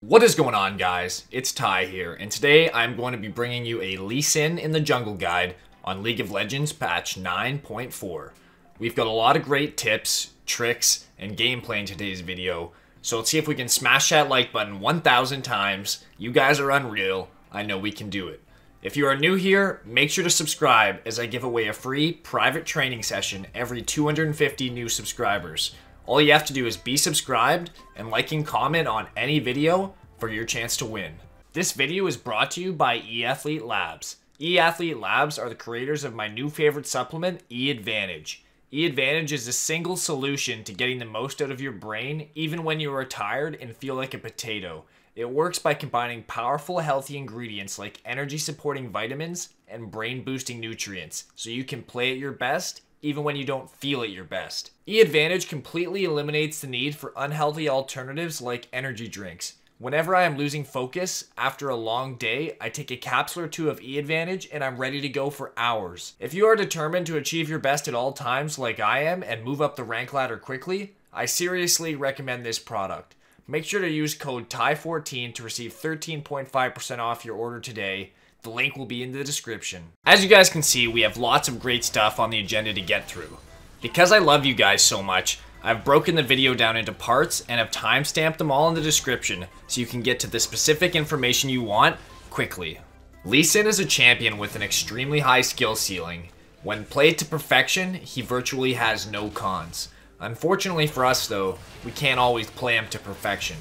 What is going on, guys? It's Ty here, and today I'm going to be bringing you a Lee Sin in the Jungle guide on League of Legends patch 9.4. We've got a lot of great tips, tricks, and gameplay in today's video, so let's see if we can smash that like button 1,000 times. You guys are unreal. I know we can do it. If you are new here, make sure to subscribe as I give away a free private training session every 250 new subscribers. All you have to do is be subscribed and like and comment on any video for your chance to win. This video is brought to you by eAthlete Labs. eAthlete Labs are the creators of my new favorite supplement, eAdvantage. eAdvantage is a single solution to getting the most out of your brain even when you are tired and feel like a potato. It works by combining powerful, healthy ingredients like energy-supporting vitamins and brain-boosting nutrients, so you can play at your best even when you don't feel at your best. eAdvantage completely eliminates the need for unhealthy alternatives like energy drinks. Whenever I am losing focus after a long day, I take a capsule or two of eAdvantage and I'm ready to go for hours. If you are determined to achieve your best at all times like I am and move up the rank ladder quickly, I seriously recommend this product. Make sure to use code TY14 to receive 13.5% off your order today. The link will be in the description. As you guys can see, we have lots of great stuff on the agenda to get through. Because I love you guys so much, I've broken the video down into parts and have timestamped them all in the description so you can get to the specific information you want quickly. Lee Sin is a champion with an extremely high skill ceiling. When played to perfection, he virtually has no cons. Unfortunately for us though, we can't always play him to perfection.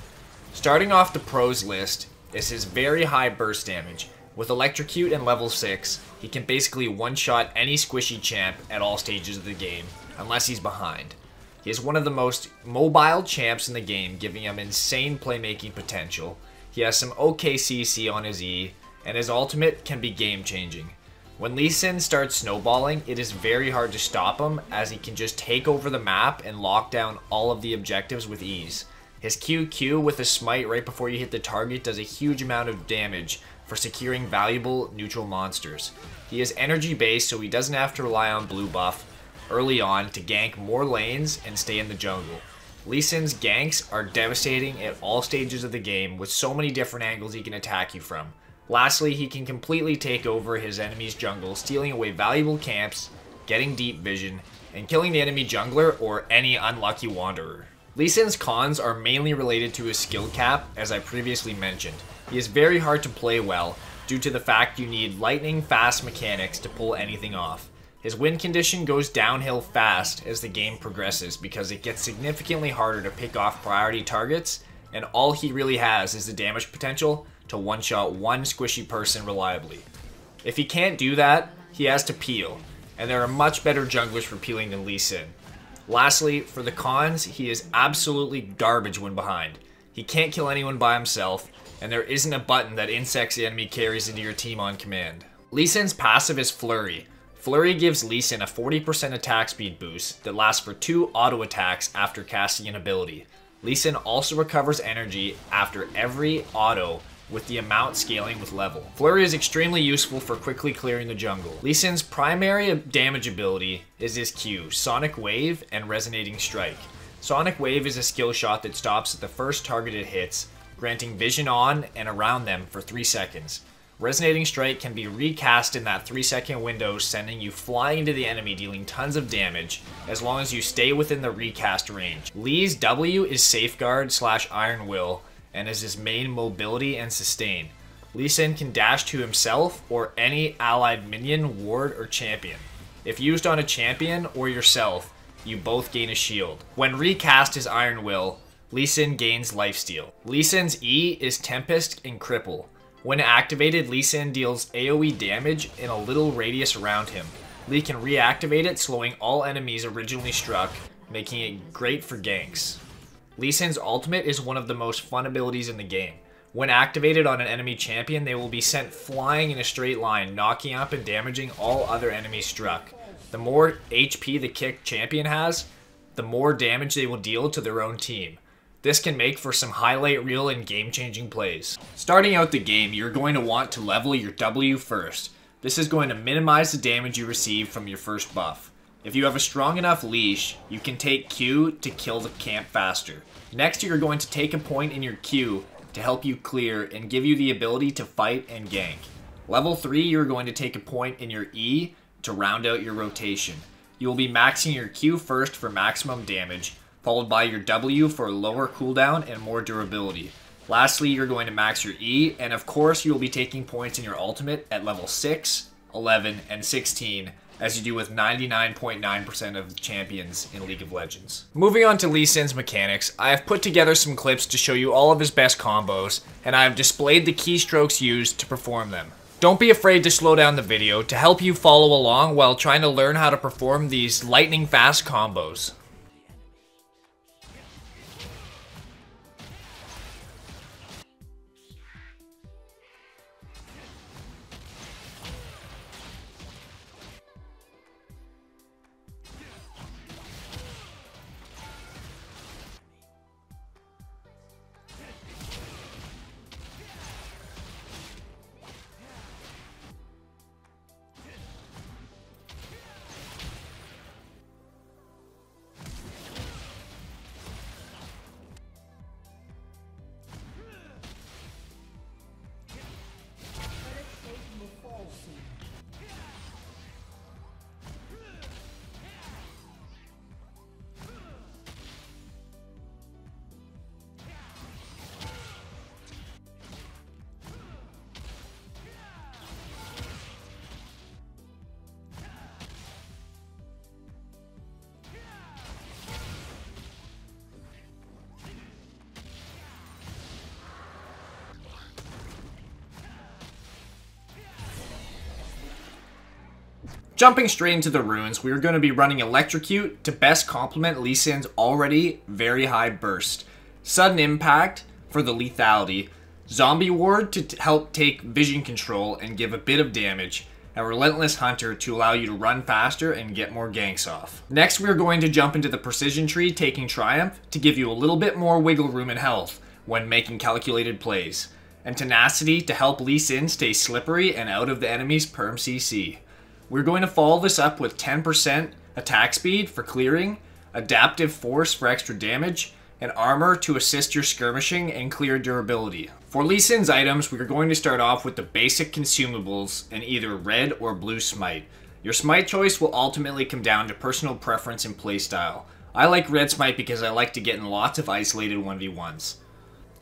Starting off the pros list is his very high burst damage. With Electrocute and level 6, he can basically one-shot any squishy champ at all stages of the game, unless he's behind. He is one of the most mobile champs in the game, giving him insane playmaking potential. He has some OK CC on his E, and his ultimate can be game-changing. When Lee Sin starts snowballing, it is very hard to stop him, as he can just take over the map and lock down all of the objectives with ease. His QQ with a smite right before you hit the target does a huge amount of damage for securing valuable neutral monsters. He is energy based, so he doesn't have to rely on blue buff early on to gank more lanes and stay in the jungle. Lee Sin's ganks are devastating at all stages of the game with so many different angles he can attack you from. Lastly, he can completely take over his enemy's jungle, stealing away valuable camps, getting deep vision, and killing the enemy jungler or any unlucky wanderer. Lee Sin's cons are mainly related to his skill cap, as I previously mentioned. He is very hard to play well, due to the fact you need lightning fast mechanics to pull anything off. His win condition goes downhill fast as the game progresses because it gets significantly harder to pick off priority targets, and all he really has is the damage potential to one-shot one squishy person reliably. If he can't do that, he has to peel, and there are much better junglers for peeling than Lee Sin. Lastly, for the cons, he is absolutely garbage when behind. He can't kill anyone by himself, and there isn't a button that insects the enemy carries into your team on command. Lee Sin's passive is Flurry. Flurry gives Lee Sin a 40% attack speed boost that lasts for 2 auto attacks after casting an ability. Lee Sin also recovers energy after every auto, with the amount scaling with level. Flurry is extremely useful for quickly clearing the jungle. Lee Sin's primary damage ability is his Q, Sonic Wave and Resonating Strike. Sonic Wave is a skill shot that stops at the first target it hits, granting vision on and around them for 3 seconds. Resonating Strike can be recast in that 3-second window, sending you flying into the enemy, dealing tons of damage, as long as you stay within the recast range. Lee's W is Safeguard / Iron Will, and is his main mobility and sustain. Lee Sin can dash to himself or any allied minion, ward, or champion. If used on a champion or yourself, you both gain a shield. When recast as Iron Will, Lee Sin gains lifesteal. Lee Sin's E is Tempest and Cripple. When activated, Lee Sin deals AoE damage in a little radius around him. Lee can reactivate it, slowing all enemies originally struck, making it great for ganks. Lee Sin's ultimate is one of the most fun abilities in the game. When activated on an enemy champion, they will be sent flying in a straight line, knocking up and damaging all other enemies struck. The more HP the kick champion has, the more damage they will deal to their own team. This can make for some highlight reel and game-changing plays. Starting out the game, you're going to want to level your W first. This is going to minimize the damage you receive from your first buff. If you have a strong enough leash, you can take Q to kill the camp faster. Next, you're going to take a point in your Q to help you clear and give you the ability to fight and gank. Level 3, you're going to take a point in your E to round out your rotation. You will be maxing your Q first for maximum damage, followed by your W for lower cooldown and more durability. Lastly, you're going to max your E, and of course you will be taking points in your ultimate at level 6, 11, and 16, as you do with 99.9% of the champions in League of Legends. Moving on to Lee Sin's mechanics, I have put together some clips to show you all of his best combos, and I have displayed the keystrokes used to perform them. Don't be afraid to slow down the video to help you follow along while trying to learn how to perform these lightning fast combos. Jumping straight into the runes, we are going to be running Electrocute to best complement Lee Sin's already very high burst, Sudden Impact for the lethality, Zombie Ward to help take vision control and give a bit of damage, and Relentless Hunter to allow you to run faster and get more ganks off. Next, we are going to jump into the Precision Tree, taking Triumph to give you a little bit more wiggle room and health when making calculated plays, and Tenacity to help Lee Sin stay slippery and out of the enemy's perm CC. We're going to follow this up with 10% attack speed for clearing, Adaptive Force for extra damage, and Armor to assist your skirmishing and clear durability. For Lee Sin's items, we are going to start off with the basic consumables in either red or blue smite. Your smite choice will ultimately come down to personal preference and playstyle. I like red smite because I like to get in lots of isolated 1v1s.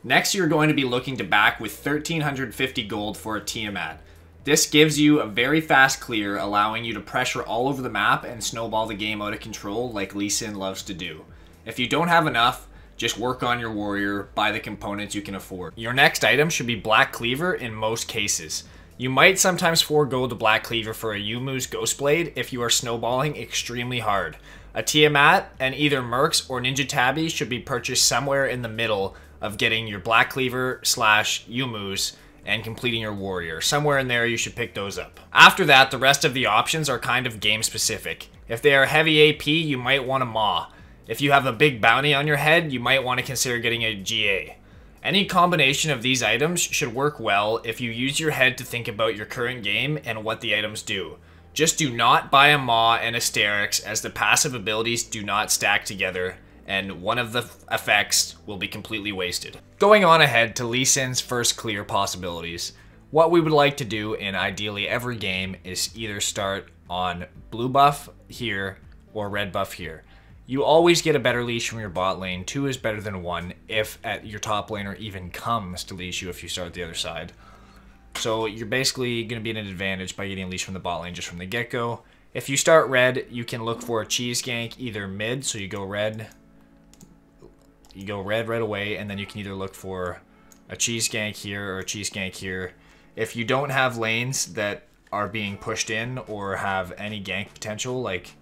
Next, you're going to be looking to back with 1350 gold for a Tiamat. This gives you a very fast clear, allowing you to pressure all over the map and snowball the game out of control like Lee Sin loves to do. If you don't have enough, just work on your warrior, buy the components you can afford. Your next item should be Black Cleaver in most cases. You might sometimes forego the Black Cleaver for a Yumu's Ghostblade if you are snowballing extremely hard. A Tiamat and either Mercs or Ninja Tabby should be purchased somewhere in the middle of getting your Black Cleaver / Yumu's and completing your warrior. Somewhere in there you should pick those up. After that, the rest of the options are kind of game specific. If they are heavy AP, you might want a Maw. If you have a big bounty on your head, you might want to consider getting a GA. Any combination of these items should work well if you use your head to think about your current game and what the items do. Just do not buy a Maw and Asterix, as the passive abilities do not stack together, and one of the effects will be completely wasted. Going on ahead to Lee Sin's first clear possibilities. What we would like to do in ideally every game is either start on blue buff here or red buff here. You always get a better leash from your bot lane. 2 is better than 1 if your top laner even comes to leash you if you start the other side. So you're basically going to be at an advantage by getting a leash from the bot lane just from the get-go. If you start red, you can look for a cheese gank either mid, so you go red right away, and then you can either look for a cheese gank here or a cheese gank here. If you don't have lanes that are being pushed in or have any gank potential, like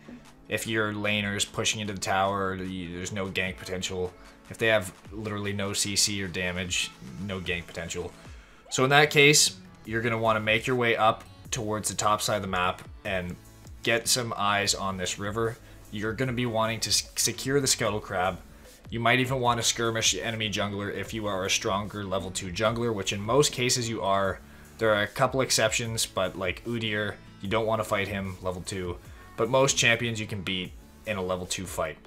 if your laner is pushing into the tower, there's no gank potential. If they have literally no CC or damage, no gank potential. So in that case, you're going to want to make your way up towards the top side of the map and get some eyes on this river. You're going to be wanting to secure the Scuttle Crab. You might even want to skirmish the enemy jungler if you are a stronger level 2 jungler, which in most cases you are. There are a couple exceptions, but like Udyr, you don't want to fight him level 2. But most champions you can beat in a level 2 fight.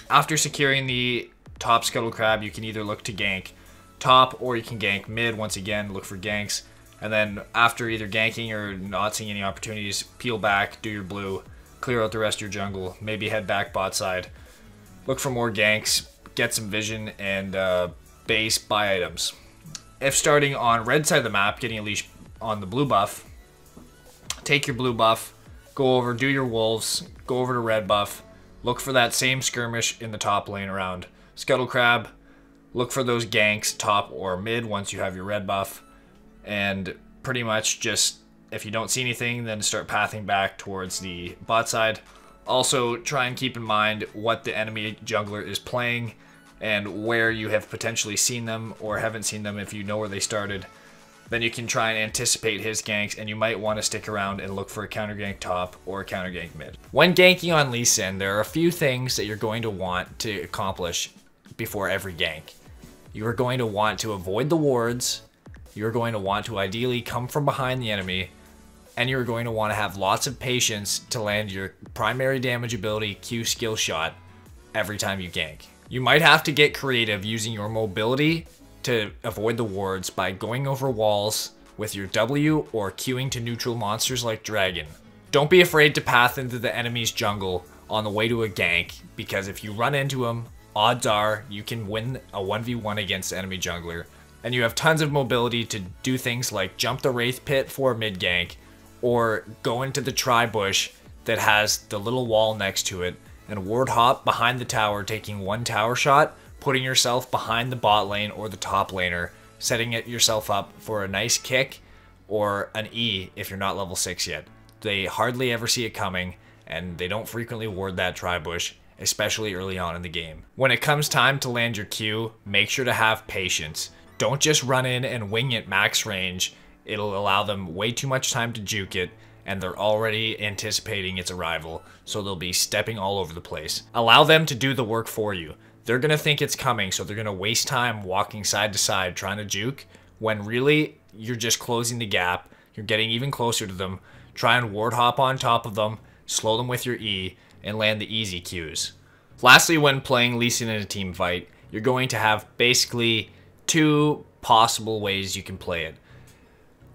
After securing the top Scuttle Crab, you can either look to gank top, or you can gank mid. Once again, look for ganks. And then after either ganking or not seeing any opportunities, peel back, do your blue, clear out the rest of your jungle, maybe head back bot side. Look for more ganks, get some vision, and base, buy items. If starting on red side of the map, getting a leash on the blue buff, take your blue buff, go over, do your wolves, go over to red buff, look for that same skirmish in the top lane around Scuttle Crab, look for those ganks top or mid once you have your red buff, and pretty much just, if you don't see anything, then start pathing back towards the bot side. Also, try and keep in mind what the enemy jungler is playing and where you have potentially seen them or haven't seen them if you know where they started. Then you can try and anticipate his ganks, and you might want to stick around and look for a counter gank top or a counter gank mid. When ganking on Lee Sin, there are a few things that you're going to want to accomplish before every gank. You are going to want to avoid the wards, you're going to want to ideally come from behind the enemy, and you're going to want to have lots of patience to land your primary damage ability Q skill shot every time you gank. You might have to get creative using your mobility to avoid the wards by going over walls with your W or queuing to neutral monsters like Dragon. Don't be afraid to path into the enemy's jungle on the way to a gank, because if you run into him, odds are you can win a 1v1 against the enemy jungler. And you have tons of mobility to do things like jump the Wraith Pit for a mid gank, or go into the tri-bush that has the little wall next to it and ward hop behind the tower, taking one tower shot, putting yourself behind the bot lane or the top laner, setting it yourself up for a nice kick or an E if you're not level 6 yet. They hardly ever see it coming, and they don't frequently ward that tri-bush, especially early on in the game. When it comes time to land your Q, make sure to have patience. Don't just run in and wing it max range. It'll allow them way too much time to juke it, and they're already anticipating its arrival, so they'll be stepping all over the place. Allow them to do the work for you. They're gonna think it's coming, so they're gonna waste time walking side to side trying to juke, when really you're just closing the gap. You're getting even closer to them. Try and ward hop on top of them, slow them with your E, and land the easy Qs. Lastly, when playing Lee Sin in a team fight, you're going to have basically two possible ways you can play it.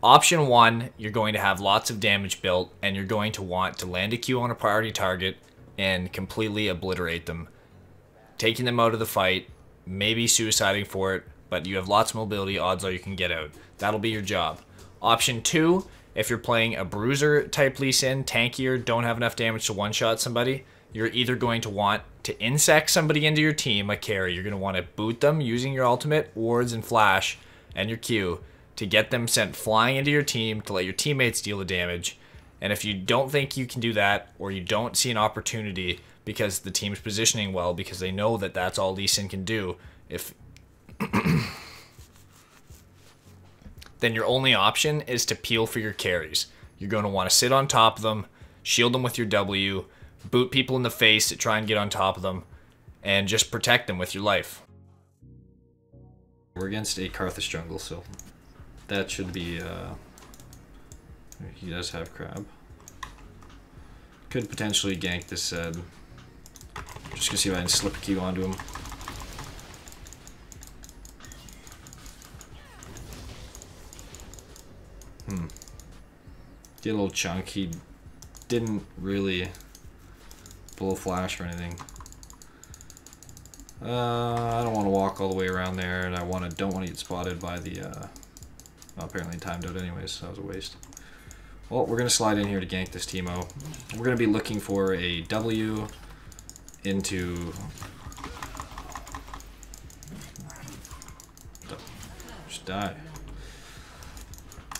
Option 1, you're going to have lots of damage built, and you're going to want to land a Q on a priority target and completely obliterate them, taking them out of the fight, maybe suiciding for it, but you have lots of mobility, odds are you can get out. That'll be your job. Option 2, if you're playing a bruiser type Lee Sin, tankier, don't have enough damage to one-shot somebody, you're either going to want to insect somebody into your team, a carry. You're going to want to boot them using your ultimate, wards, and flash, and your Q, to get them sent flying into your team to let your teammates deal the damage. And if you don't think you can do that, or you don't see an opportunity because the team's positioning well, because they know that that's all Lee Sin can do, then your only option is to peel for your carries. You're going to want to sit on top of them, shield them with your W, boot people in the face to try and get on top of them, and just protect them with your life. We're against a Karthus jungle, so that should be, he does have crab. Could potentially gank this Zed. Just gonna see if I can slip a Q onto him. Get a little chunk. He didn't really blow a flash or anything. I don't want to walk all the way around there, and I don't want to get spotted by the, well, apparently timed out anyways, so that was a waste. Well, we're going to slide in here to gank this Teemo. We're going to be looking for a W into... Just die.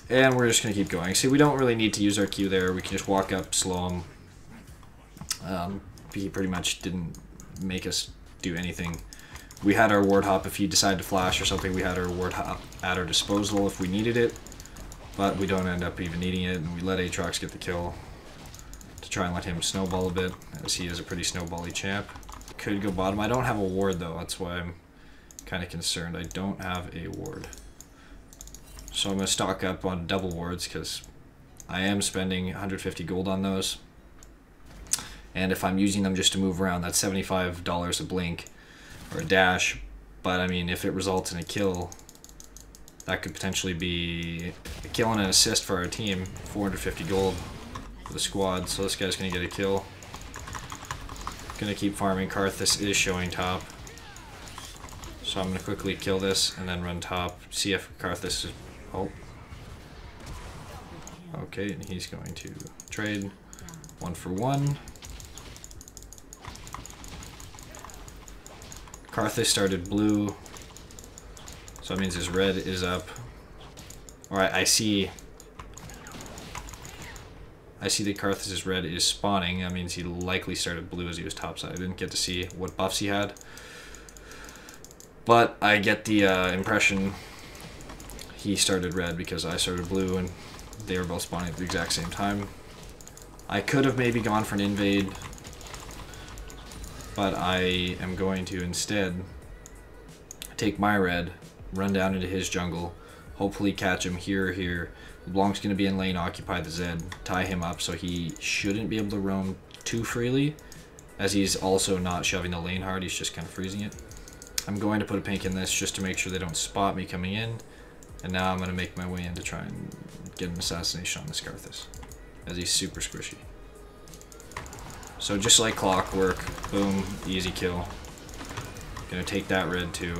And we're just going to keep going. See, we don't really need to use our Q there. We can just walk up, slow him. He pretty much didn't make us do anything. We had our ward hop if he decided to flash or something. We had our ward hop at our disposal if we needed it. But we don't end up even needing it, and we let Aatrox get the kill to try and let him snowball a bit, as he is a pretty snowbally champ. Could go bottom. I don't have a ward though, that's why I'm kind of concerned. I don't have a ward. So I'm going to stock up on double wards, because I am spending 150 gold on those. And if I'm using them just to move around, that's $75 a blink, or a dash. But I mean, if it results in a kill, That could potentially be a kill and an assist for our team. 450 gold for the squad, so this guy's gonna get a kill. Gonna keep farming. Karthus is showing top. So I'm gonna quickly kill this and then run top. See if Karthus is... Oh. Okay, and he's going to trade 1 for 1. Karthus started blue, so that means his red is up. Alright, I see that Karthus' red is spawning. That means he likely started blue as he was topside. I didn't get to see what buffs he had, but I get the impression he started red because I started blue and they were both spawning at the exact same time. I could have maybe gone for an invade, but I am going to instead take my red, run down into his jungle, hopefully catch him here or here. LeBlanc's going to be in lane, occupy the Zed, tie him up so he shouldn't be able to roam too freely, as he's also not shoving the lane hard, he's just kind of freezing it. I'm going to put a pink in this just to make sure they don't spot me coming in, and now I'm going to make my way in to try and get an assassination on this Karthus, as he's super squishy. So just like clockwork, boom, easy kill. Gonna take that red too.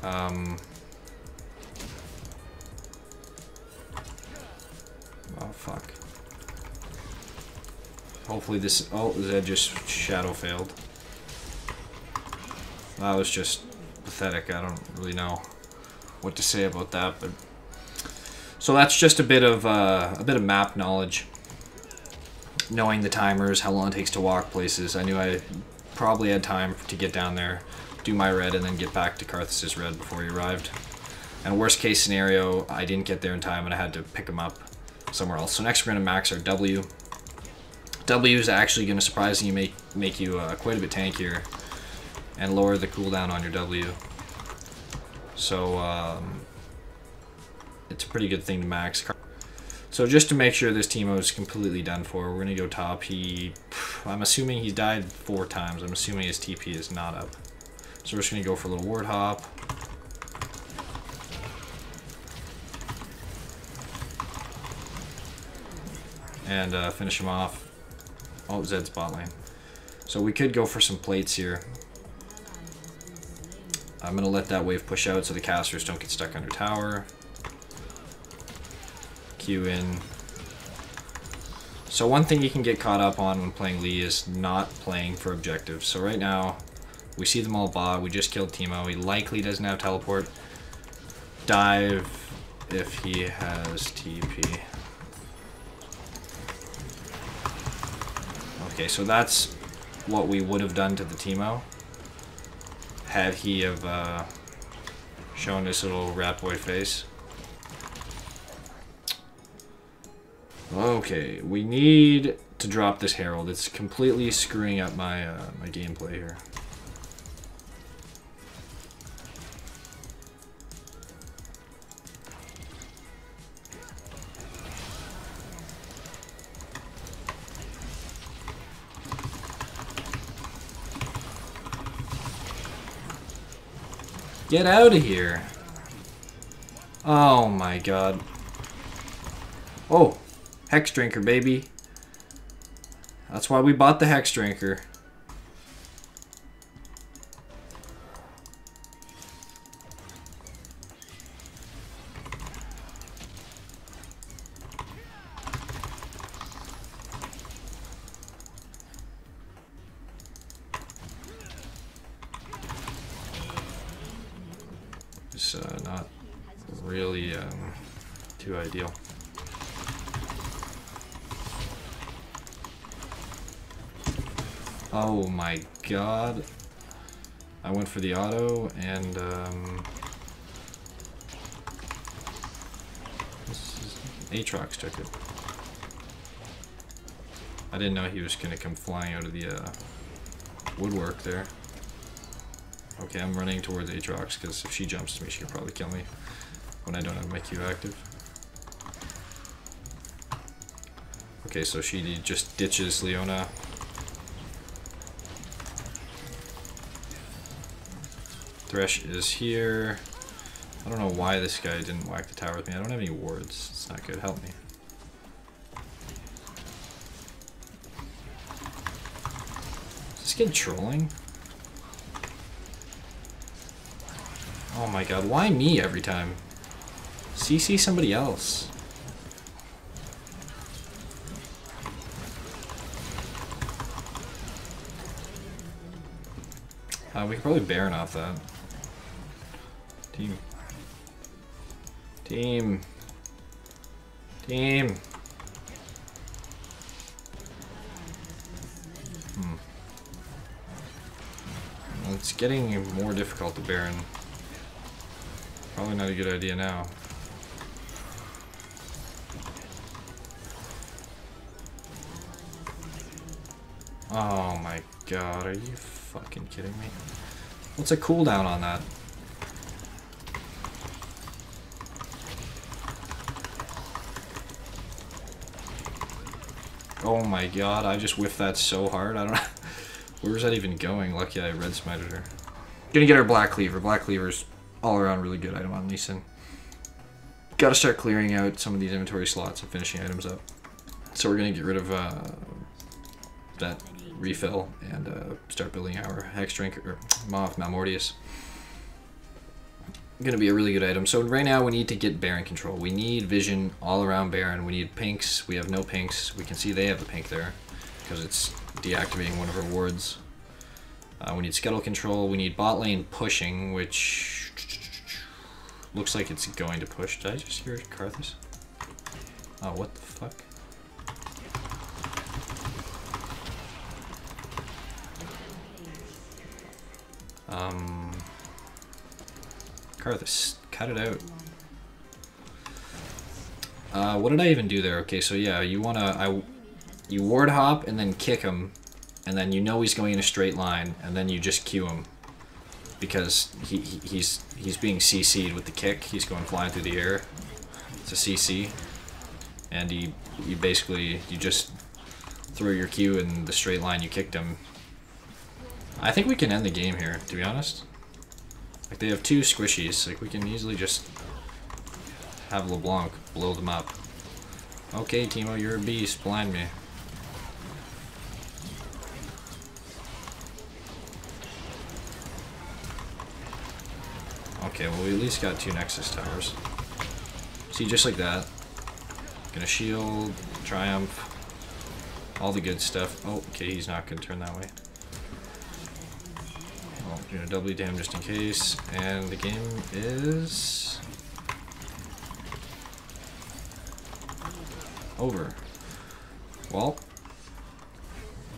Oh fuck. Hopefully this... Oh, Zed just shadow failed. That was just pathetic. I don't really know what to say about that, but... So that's just a bit of map knowledge. Knowing the timers, how long it takes to walk places. I knew I probably had time to get down there, do my red, and then get back to Karthus' red before he arrived. And worst case scenario, I didn't get there in time and I had to pick him up somewhere else. So next we're going to max our W. W is actually going to surprisingly make you quite a bit tankier and lower the cooldown on your W. So it's a pretty good thing to max. So just to make sure this Teemo is completely done for, we're going to go top. I'm assuming he's died 4 times. I'm assuming his TP is not up. So we're just going to go for a little ward hop. And finish him off. Oh, Zed's bot lane. So we could go for some plates here. I'm going to let that wave push out so the casters don't get stuck under tower. Q in. So one thing you can get caught up on when playing Lee is not playing for objectives. So right now, we see them all bot. We just killed Teemo. He likely doesn't have teleport. Dive if he has TP. Okay, so that's what we would have done to the Teemo had he have shown this little rat boy face. Okay, we need to drop this Herald. It's completely screwing up my my gameplay here. Get out of here. Oh my god. Oh, Hex Drinker, baby. That's why we bought the Hex Drinker. Just not really too ideal. Oh my god. I went for the auto and Aatrox took it. I didn't know he was gonna come flying out of the woodwork there. Okay, I'm running towards Aatrox because if she jumps to me, she could probably kill me when I don't have my Q active. Okay, so she just ditches Leona. Thresh is here. I don't know why this guy didn't whack the tower with me. I don't have any wards. It's not good. Help me. Is this kid trolling? Oh my god, why me every time? CC somebody else. We could probably Baron off that. Team. Team. Team. Well, it's getting more difficult to Baron. Probably not a good idea now. Oh my god, are you fucking kidding me? What's a cooldown on that? Oh my god, I just whiffed that so hard. I don't know. Where's that even going? Lucky I red smited her. Gonna get her Black Cleaver. Black Cleaver's all around really good item on Lee Sin. Gotta start clearing out some of these inventory slots and finishing items up. So we're gonna get rid of that refill and start building our Hex Drink or Moth Malmortius. Gonna be a really good item. So right now we need to get Baron control. We need vision all around Baron. We need pinks. We have no pinks. We can see they have a pink there because it's deactivating one of our wards. We need scuttle control. We need bot lane pushing, which looks like it's going to push. Did I just hear Karthus? Oh, what the fuck? Karthus, cut it out. What did I even do there? Okay, so yeah, you wanna, you ward hop and then kick him, and then you know he's going in a straight line, and then you just Q him because he's being CC'd with the kick. He's going flying through the air. It's a CC, and you basically just throw your Q in the straight line you kicked him. I think we can end the game here, to be honest. Like, they have two squishies. Like, we can easily just have LeBlanc blow them up. Okay, Teemo, you're a beast. Blind me. Okay, well, we at least got two Nexus towers. See, just like that. Gonna shield, triumph, all the good stuff. Oh, okay, he's not gonna turn that way. Oh, gonna doubly damn just in case. And the game is over. Well,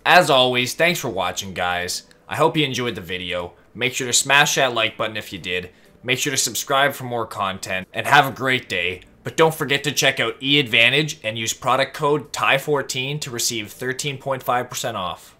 as always, thanks for watching, guys. I hope you enjoyed the video. Make sure to smash that like button if you did. Make sure to subscribe for more content, and have a great day. But don't forget to check out eAdvantage and use product code TIE14 to receive 13.5% off.